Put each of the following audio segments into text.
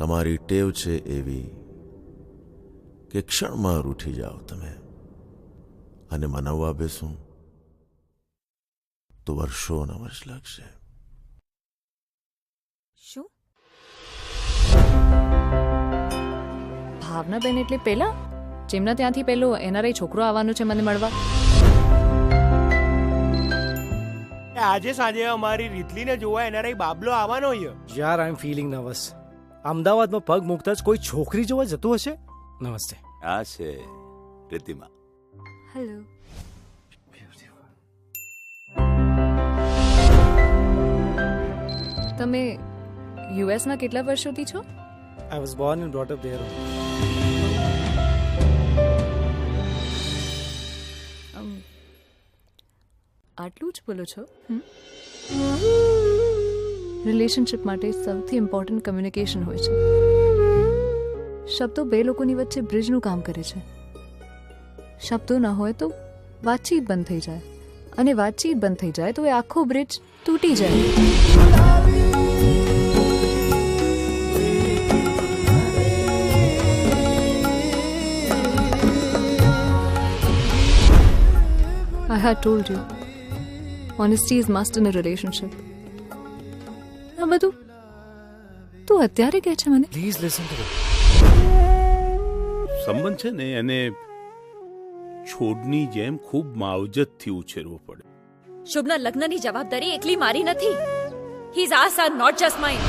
તમારી ટેવ છે એવી કે ક્ષણમાં રૂઠી જાઓ તમે, અને મનાવવા બેસું તો વર્ષોના વર્ષ લાગશે. શું ભાવનાબેન એટલે પેલા જેમના ત્યાંથી પેલો એનઆરઆઈ છોકરો આવવાનો છે મને મળવા? આજે સાંજે અમારી રીતલીને જોવા એનઆરઆઈ બાબલો આવવાનો છે. યાર આઈ એમ ફીલિંગ નર્વસ. અમદાવાદમાં પગ મૂકતા જ કોઈ છોકરી જોવા જતું હશે. નમસ્તે. આ છે રીતિમા. હેલો. તમે યુએસમાં કેટલા વર્ષોથી છો? I was Born and brought up there. આટલું જ બોલો છો? રિલેશનશિપ માટે સૌથી ઇમ્પોર્ટન્ટ કમ્યુનિકેશન હોય છે. શબ્દો બે લોકોની વચ્ચે બ્રિજનું કામ કરે છે. શબ્દો ના હોય તો વાતચીત બંધ થઈ જાય, અને વાતચીત બંધ થઈ જાય તો એ આખો બ્રિજ તૂટી જાય. I had told you, honesty is must in a relationship. આ બધું તું અત્યારે કહે છે મને? Please listen to me. સંબંધ છે ને એને છોડની જેમ ખૂબ માવજતથી ઉછેરવો પડે. શુભના લગ્નની જવાબદારી એકલી મારી નથી. He is our son, not just mine.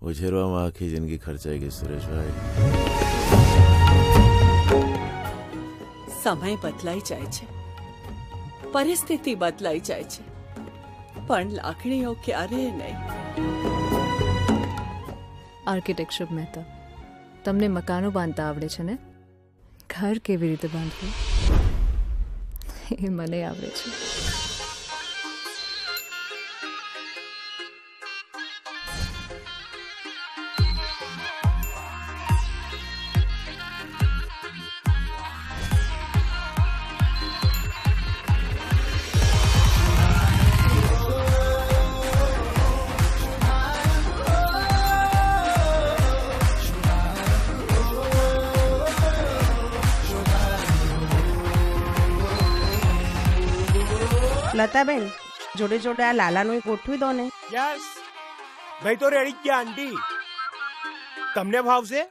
ઉછેરવામાં આખી જિંદગી ખર્ચાઈ ગઈ સુરેશભાઈ. સમય બદલાઈ જાય છે, પરિસ્થિતિ બદલાઈ જાય છે, પણ લાગણીઓ ક્યારેય નહીં. આર્કિટેક્ટ શુભ મહેતા, તમને મકાનો બાંધતા આવડે છે ને? ઘર કેવી રીતે બાંધવું એ મને આવડે છે. લતાબેન, જોડે જોડે આ લાલાનું ગોઠવી દો ને. યસ ભાઈ, તો રેડી જ ગયા આંટી. તમને ભાવશે?